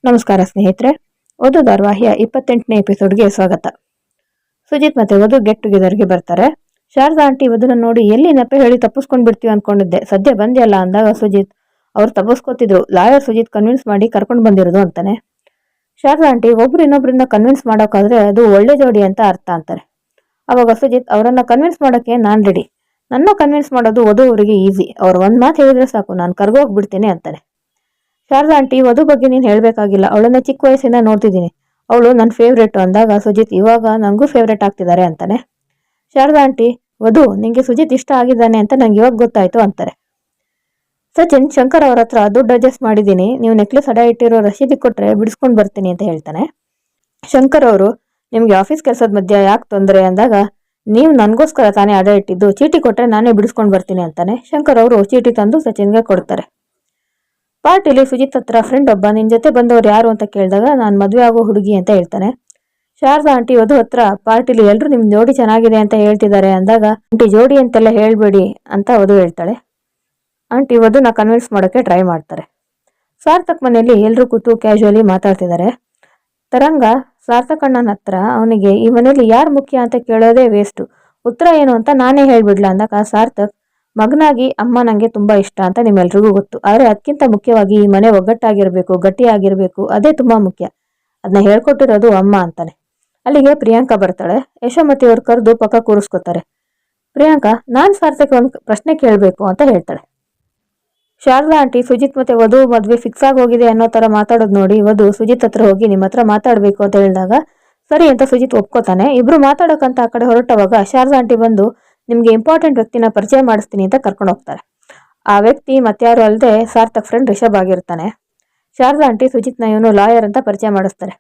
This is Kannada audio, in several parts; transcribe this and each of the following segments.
ನಮಸ್ಕಾರ ಸ್ನೇಹಿತರೆ, ವಧು ಧಾರಾವಾಹಿಯ 28ನೇ ಎಪಿಸೋಡ್ಗೆ ಸ್ವಾಗತ. ಸುಜಿತ್ ಮತ್ತೆ ವಧು ಗೆಟ್ ಟುಗೆದರ್ಗೆ ಬರ್ತಾರೆ. ಶಾರದಾ ಆಂಟಿ ವಧುನ ನೋಡಿ ಎಲ್ಲಿ ನೆಪೆ ಹೇಳಿ ತಪ್ಪಿಸ್ಕೊಂಡ್ ಬಿಡ್ತೀವಿ ಅನ್ಕೊಂಡಿದ್ದೆ, ಸದ್ಯ ಬಂದ್ಯಲ್ಲ ಅಂದಾಗ ಸುಜಿತ್ ಅವ್ರು ತಪ್ಪಿಸ್ಕೊತಿದ್ರು, ಲಾಯರ್ ಸುಜಿತ್ ಕನ್ವಿನ್ಸ್ ಮಾಡಿ ಕರ್ಕೊಂಡು ಬಂದಿರೋದು ಅಂತಾನೆ. ಶಾರದಾ ಆಂಟಿ ಒಬ್ರು ಇನ್ನೊಬ್ರನ್ನ ಕನ್ವಿನ್ಸ್ ಮಾಡೋಕಾದ್ರೆ ಅದು ಒಳ್ಳೆ ಜೋಡಿ ಅಂತ ಅರ್ಥ ಅಂತಾರೆ. ಅವಾಗ ಸುಜಿತ್ ಅವರನ್ನ ಕನ್ವಿನ್ಸ್ ಮಾಡೋಕೆ ನಾನ್ ರೆಡಿ, ನನ್ನ ಕನ್ವಿನ್ಸ್ ಮಾಡೋದು ವಧು ಅವರಿಗೆ ಈಸಿ, ಅವ್ರು ಒಂದ್ ಮಾತು ಹೇಳಿದ್ರೆ ಸಾಕು, ನಾನು ಕರ್ಗೋಗ್ಬಿಡ್ತೀನಿ ಅಂತಾನೆ. ಶಾರದಾ ಆಂಟಿ ವಧು ಬಗ್ಗೆ ನೀನು ಹೇಳಬೇಕಾಗಿಲ್ಲ, ಅವಳನ್ನ ಚಿಕ್ಕ ವಯಸ್ಸಿಂದ ನೋಡ್ತಿದ್ದೀನಿ, ಅವಳು ನನ್ನ ಫೇವ್ರೇಟ್ ಅಂದಾಗ ಸುಜಿತ್ ಇವಾಗ ನನಗೂ ಫೇವ್ರೇಟ್ ಆಗ್ತಿದ್ದಾರೆ ಅಂತಾನೆ. ಶಾರದಾ ಆಂಟಿ, ವಧು ನಿಂಗೆ ಸುಜಿತ್ ಇಷ್ಟ ಆಗಿದ್ದಾನೆ ಅಂತ ನಂಗೆ ಇವಾಗ ಗೊತ್ತಾಯ್ತು ಅಂತಾರೆ. ಸಚಿನ್ ಶಂಕರ್ ಅವ್ರ ಹತ್ರ ದುಡ್ಡು ಅಡ್ಜಸ್ಟ್ ಮಾಡಿದ್ದೀನಿ, ನೀವು ನೆಕ್ಲೆಸ್ ಅಡ ಇಟ್ಟಿರೋ ರಸೀದಿ ಕೊಟ್ರೆ ಬಿಡಿಸ್ಕೊಂಡು ಬರ್ತೀನಿ ಅಂತ ಹೇಳ್ತಾನೆ. ಶಂಕರ್ ಅವರು, ನಿಮ್ಗೆ ಆಫೀಸ್ ಕೆಲಸದ ಮಧ್ಯ ಯಾಕೆ ತೊಂದರೆ ಅಂದಾಗ, ನೀವು ನನಗೋಸ್ಕರ ತಾನೇ ಅಡ ಇಟ್ಟಿದ್ದು, ಚೀಟಿ ಕೊಟ್ರೆ ನಾನೇ ಬಿಡಿಸ್ಕೊಂಡು ಬರ್ತೀನಿ ಅಂತಾನೆ. ಶಂಕರ್ ಅವರು ಚೀಟಿ ತಂದು ಸಚಿನ್ಗೆ ಕೊಡ್ತಾರೆ. ಪಾರ್ಟಿಲಿ ಸುಜಿತ್ ಹತ್ರ ಫ್ರೆಂಡ್ ಒಬ್ಬ ನಿನ್ ಜೊತೆ ಬಂದವ್ರು ಯಾರು ಅಂತ ಕೇಳಿದಾಗ ನಾನು ಮದುವೆ ಆಗೋ ಹುಡುಗಿ ಅಂತ ಹೇಳ್ತಾನೆ. ಶಾರದಾ ಆಂಟಿ ವಧು ಹತ್ರ ಪಾರ್ಟಿಲಿ ಎಲ್ರು ನಿಮ್ ಜೋಡಿ ಚೆನ್ನಾಗಿದೆ ಅಂತ ಹೇಳ್ತಿದ್ದಾರೆ ಅಂದಾಗ, ಆಂಟಿ ಜೋಡಿ ಅಂತೆಲ್ಲ ಹೇಳ್ಬೇಡಿ ಅಂತ ವಧು ಹೇಳ್ತಾಳೆ. ಆಂಟಿ ವಧುನ ಕನ್ವಿನ್ಸ್ ಮಾಡೋಕೆ ಟ್ರೈ ಮಾಡ್ತಾರೆ. ಸಾರ್ಥಕ್ ಮನೆಯಲ್ಲಿ ಎಲ್ರು ಕೂತು ಕ್ಯಾಶುಯಲಿ ಮಾತಾಡ್ತಿದ್ದಾರೆ. ತರಂಗ ಸಾರ್ಥಕ್ ಅಣ್ಣನ ಹತ್ರ ಅವನಿಗೆ ಈ ಮನೇಲಿ ಯಾರು ಮುಖ್ಯ ಅಂತ ಕೇಳೋದೇ ವೇಸ್ಟ್, ಉತ್ತರ ಏನು ಅಂತ ನಾನೇ ಹೇಳ್ಬಿಡ್ಲ ಅಂದಾಗ ಸಾರ್ಥಕ್, ಮಗನಾಗಿ ಅಮ್ಮ ನಂಗೆ ತುಂಬಾ ಇಷ್ಟ ಅಂತ ನಿಮ್ಮೆಲ್ರಿಗೂ ಗೊತ್ತು, ಆದ್ರೆ ಅದಕ್ಕಿಂತ ಮುಖ್ಯವಾಗಿ ಈ ಮನೆ ಒಗ್ಗಟ್ಟಾಗಿರ್ಬೇಕು, ಗಟ್ಟಿಯಾಗಿರ್ಬೇಕು, ಅದೇ ತುಂಬಾ ಮುಖ್ಯ, ಅದನ್ನ ಹೇಳ್ಕೊಟ್ಟಿರೋದು ಅಮ್ಮ ಅಂತಾನೆ. ಅಲ್ಲಿಗೆ ಪ್ರಿಯಾಂಕಾ ಬರ್ತಾಳೆ. ಯಶೋಮತಿ ಅವ್ರು ಕರೆದು ಪಕ್ಕ ಕೂರಿಸ್ಕೊತಾರೆ. ಪ್ರಿಯಾಂಕಾ, ನಾನ್ ಸಾರ್ಥಕ್ ಒಂದ್ ಪ್ರಶ್ನೆ ಕೇಳ್ಬೇಕು ಅಂತ ಹೇಳ್ತಾಳೆ. ಶಾರದಾ ಆಂಟಿ ಸುಜಿತ್ ಮತ್ತೆ ವಧು ಮದ್ವೆ ಫಿಕ್ಸ್ ಆಗಿ ಹೋಗಿದೆ ಅನ್ನೋ ತರ ಮಾತಾಡೋದು ನೋಡಿ ವಧು ಸುಜಿತ್ ಹತ್ರ ಹೋಗಿ ನಿಮ್ಮ ಹತ್ರ ಮಾತಾಡ್ಬೇಕು ಅಂತ ಹೇಳಿದಾಗ ಸರಿ ಅಂತ ಸುಜಿತ್ ಒಪ್ಕೋತಾನೆ. ಇಬ್ರು ಮಾತಾಡೋಕಂತ ಆ ಕಡೆ ಹೊರಟವಾಗ ಶಾರದಾ ಆಂಟಿ ಬಂದು ನಿಮ್ಗೆ ಇಂಪಾರ್ಟೆಂಟ್ ವ್ಯಕ್ತಿನ ಪರಿಚಯ ಮಾಡಿಸ್ತೀನಿ ಅಂತ ಕರ್ಕೊಂಡು ಹೋಗ್ತಾರೆ. ಆ ವ್ಯಕ್ತಿ ಮತ್ಯಾರು ಅಲ್ಲದೆ ಸಾರ್ಥಕ್ ಫ್ರೆಂಡ್ ರಿಷಬ್ ಆಗಿರ್ತಾನೆ. ಶಾರದಾ ಆಂಟಿ ಸುಜಿತ್ನ ಇವನು ಲಾಯರ್ ಅಂತ ಪರಿಚಯ ಮಾಡಿಸ್ತಾರೆ.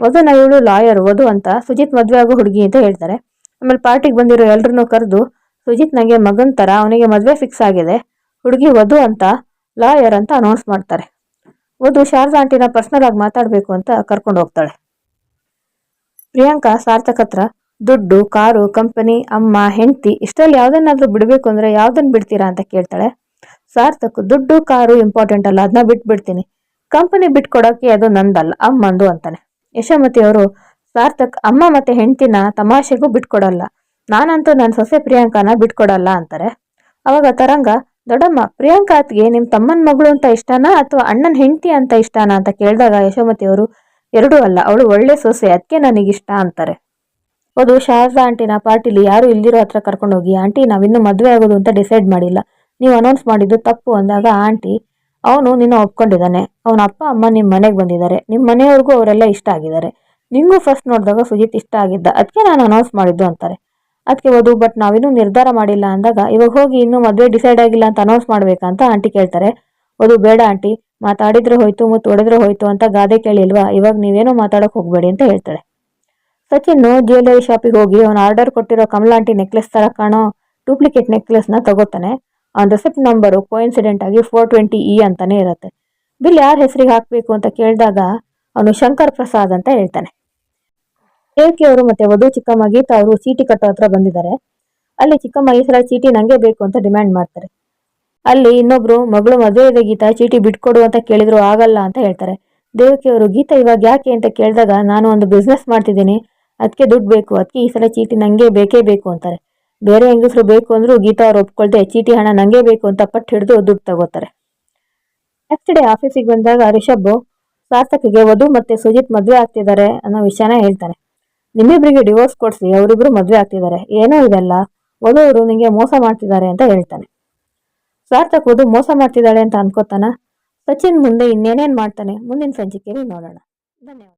ವಧುನ ಇವಳು ಲಾಯರ್ ವಧು ಅಂತ, ಸುಜಿತ್ ಮದ್ವೆ ಆಗೋ ಹುಡುಗಿ ಅಂತ ಹೇಳ್ತಾರೆ. ಆಮೇಲೆ ಪಾರ್ಟಿಗೆ ಬಂದಿರೋ ಎಲ್ರನ್ನೂ ಕರೆದು ಸುಜಿತ್ ನಂಗೆ ಮಗನ್ ತರ, ಅವನಿಗೆ ಮದ್ವೆ ಫಿಕ್ಸ್ ಆಗಿದೆ, ಹುಡುಗಿ ವಧು ಅಂತ, ಲಾಯರ್ ಅಂತ ಅನೌನ್ಸ್ ಮಾಡ್ತಾರೆ. ವಧು ಶಾರದಾ ಆಂಟಿನ ಪರ್ಸನಲ್ ಆಗಿ ಮಾತಾಡ್ಬೇಕು ಅಂತ ಕರ್ಕೊಂಡು ಹೋಗ್ತಾಳೆ. ಪ್ರಿಯಾಂಕಾ ಸಾರ್ಥಕ್ ಹತ್ರ ದುಡ್ಡು, ಕಾರು, ಕಂಪನಿ, ಅಮ್ಮ, ಹೆಂಡತಿ ಇಷ್ಟರಲ್ಲಿ ಯಾವ್ದನ್ನಾದ್ರೂ ಬಿಡ್ಬೇಕು ಅಂದ್ರೆ ಯಾವ್ದನ್ನ ಬಿಡ್ತೀರಾ ಅಂತ ಕೇಳ್ತಾಳೆ. ಸಾರ್ಥಕ್, ದುಡ್ಡು ಕಾರು ಇಂಪಾರ್ಟೆಂಟ್ ಅಲ್ಲ, ಅದನ್ನ ಬಿಟ್ಬಿಡ್ತೀನಿ, ಕಂಪನಿ ಬಿಟ್ಕೊಡಕ್ಕೆ ಅದು ನಂದಲ್ಲ ಅಮ್ಮಂದು ಅಂತಾನೆ. ಯಶೋಮತಿ ಅವರು, ಸಾರ್ಥಕ್ ಅಮ್ಮ ಮತ್ತೆ ಹೆಂಡತಿನ ತಮಾಷೆಗೂ ಬಿಟ್ಕೊಡಲ್ಲ, ನಾನಂತೂ ನನ್ನ ಸೊಸೆ ಪ್ರಿಯಾಂಕಾನ ಬಿಟ್ಕೊಡಲ್ಲ ಅಂತಾರೆ. ಅವಾಗ ತರಂಗ, ದೊಡ್ಡಮ್ಮ ಪ್ರಿಯಾಂಕಾ ಅತ್ಗೆ ನಿಮ್ ತಮ್ಮನ ಮಗಳು ಅಂತ ಇಷ್ಟನಾ ಅಥವಾ ಅಣ್ಣನ ಹೆಂಡತಿ ಅಂತ ಇಷ್ಟನಾ ಅಂತ ಕೇಳಿದಾಗ ಯಶೋಮತಿ ಅವರು, ಎರಡೂ ಅಲ್ಲ, ಅವಳು ಒಳ್ಳೆ ಸೊಸೆ, ಅದಕ್ಕೆ ನನಗಿಷ್ಟ ಅಂತಾರೆ. ಹೌದು, ಶಾರದಾ ಆಂಟಿನ ಪಾರ್ಟಿಲಿ ಯಾರು ಇಲ್ದಿರೋ ಹತ್ರ ಕರ್ಕೊಂಡು ಹೋಗಿ, ಆಂಟಿ ನಾವಿನ್ನೂ ಮದುವೆ ಆಗೋದು ಅಂತ ಡಿಸೈಡ್ ಮಾಡಿಲ್ಲ, ನೀವು ಅನೌನ್ಸ್ ಮಾಡಿದ್ದು ತಪ್ಪು ಅಂದಾಗ ಆಂಟಿ, ಅವನು ನಿನ್ನ ಒಪ್ಕೊಂಡಿದ್ದಾನೆ, ಅವನ ಅಪ್ಪ ಅಮ್ಮ ನಿಮ್ಮ ಮನೆಗೆ ಬಂದಿದ್ದಾರೆ, ನಿಮ್ಮ ಮನೆಯವ್ರಿಗೂ ಅವರೆಲ್ಲ ಇಷ್ಟ ಆಗಿದ್ದಾರೆ, ನಿಂಗೂ ಫಸ್ಟ್ ನೋಡಿದಾಗ ಸುಜಿತ್ ಇಷ್ಟ ಆಗಿದ್ದ, ಅದಕ್ಕೆ ನಾನು ಅನೌನ್ಸ್ ಮಾಡಿದ್ದು ಅಂತಾರೆ. ಅದಕ್ಕೆ ವಧು, ಬಟ್ ನಾವಿನ್ನೂ ನಿರ್ಧಾರ ಮಾಡಿಲ್ಲ ಅಂದಾಗ, ಇವಾಗ ಹೋಗಿ ಇನ್ನೂ ಮದುವೆ ಡಿಸೈಡ್ ಆಗಿಲ್ಲ ಅಂತ ಅನೌನ್ಸ್ ಮಾಡ್ಬೇಕಂತ ಆಂಟಿ ಕೇಳ್ತಾರೆ. ವಧು, ಬೇಡ ಆಂಟಿ, ಮಾತಾಡಿದ್ರೆ ಹೋಯ್ತು ಮುತ್ತು ಹೊಡೆದ್ರೆ ಹೋಯ್ತು ಅಂತ ಗಾದೆ ಕೇಳಿಲ್ವಾ, ಇವಾಗ ನೀವೇನೋ ಮಾತಾಡಕ್ ಹೋಗ್ಬೇಡಿ ಅಂತ ಹೇಳ್ತಾಳೆ. ಸಚಿನ್ ಜ್ಯುವೆಲರಿ ಶಾಪಿಗೆ ಹೋಗಿ ಅವನ ಆರ್ಡರ್ ಕೊಟ್ಟಿರೋ ಕಮಲಾಂಟಿ ನೆಕ್ಲೆಸ್ ತರ ಕಾಣೋ ಡೂಪ್ಲಿಕೇಟ್ ನೆಕ್ಲೆಸ್ ನ ತಗೋತಾನೆ. ಅವನ ರೆಸಿಪ್ಟ್ ನಂಬರು ಕೋಇನ್ಸಿಡೆಂಟ್ ಆಗಿ 420E ಅಂತಾನೆ ಇರುತ್ತೆ. ಬಿಲ್ ಯಾರ ಹೆಸರಿಗೆ ಹಾಕ್ಬೇಕು ಅಂತ ಕೇಳಿದಾಗ ಅವನು ಶಂಕರ್ ಪ್ರಸಾದ್ ಅಂತ ಹೇಳ್ತಾನೆ. ದೇವಕಿ ಅವರು ಮತ್ತೆ ವಧು ಚಿಕ್ಕಮ್ಮ ಗೀತಾ ಅವರು ಚೀಟಿ ಕಟ್ಟೋ ಹತ್ರ ಬಂದಿದ್ದಾರೆ. ಅಲ್ಲಿ ಚಿಕ್ಕಮ್ಮ ಈ ಸಲ ಚೀಟಿ ನಂಗೆ ಬೇಕು ಅಂತ ಡಿಮ್ಯಾಂಡ್ ಮಾಡ್ತಾರೆ. ಅಲ್ಲಿ ಇನ್ನೊಬ್ರು, ಮಗಳು ಮದುವೆ ಇದೆ ಗೀತಾ, ಚೀಟಿ ಬಿಟ್ಕೊಡು ಅಂತ ಕೇಳಿದ್ರು ಆಗಲ್ಲ ಅಂತ ಹೇಳ್ತಾರೆ. ದೇವಕಿ ಅವರು, ಗೀತಾ ಇವಾಗ ಯಾಕೆ ಅಂತ ಕೇಳಿದಾಗ, ನಾನು ಒಂದು ಬಿಸ್ನೆಸ್ ಮಾಡ್ತಿದ್ದೀನಿ, ಅದಕ್ಕೆ ದುಡ್ಡು ಬೇಕು, ಅದಕ್ಕೆ ಈ ಸಲ ಚೀಟಿ ನಂಗೆ ಬೇಕೇ ಬೇಕು ಅಂತಾರೆ. ಬೇರೆ ಹೆಂಗಸರು ಬೇಕು ಅಂದ್ರೂ ಗೀತಾ ಅವ್ರು ಒಪ್ಕೊಳ್ದೆ ಚೀಟಿ ಹಣ ನಂಗೆ ಬೇಕು ಅಂತ ಪಟ್ಟು ಹಿಡಿದು ದುಡ್ಡು ತಗೋತಾರೆ. ನೆಕ್ಸ್ಟ್ ಡೇ ಆಫೀಸಿಗೆ ಬಂದಾಗ ರಿಷಬ್ ಸಾರ್ಥಕ್ಗೆ ವಧು ಮತ್ತೆ ಸುಜಿತ್ ಮದ್ವೆ ಆಗ್ತಿದ್ದಾರೆ ಅನ್ನೋ ವಿಷಯನ ಹೇಳ್ತಾನೆ. ನಿಮ್ಮಿಬ್ರಿಗೆ ಡಿವೋರ್ಸ್ ಕೊಡ್ಸಿ, ಅವರಿಬ್ರು ಮದ್ವೆ ಆಗ್ತಿದ್ದಾರೆ, ಏನೋ ಇದೆಲ್ಲ, ವಧು ಅವರು ನಿಂಗೆ ಮೋಸ ಮಾಡ್ತಿದ್ದಾರೆ ಅಂತ ಹೇಳ್ತಾನೆ. ಸಾರ್ಥಕ್ ವಧು ಮೋಸ ಮಾಡ್ತಿದ್ದಾಳೆ ಅಂತ ಅನ್ಕೋತಾನ. ಸಚಿನ್ ಮುಂದೆ ಇನ್ನೇನೇನ್ ಮಾಡ್ತಾನೆ ಮುಂದಿನ ಸಂಚಿಕೆಯಲ್ಲಿ ನೋಡೋಣ. ಧನ್ಯವಾದ.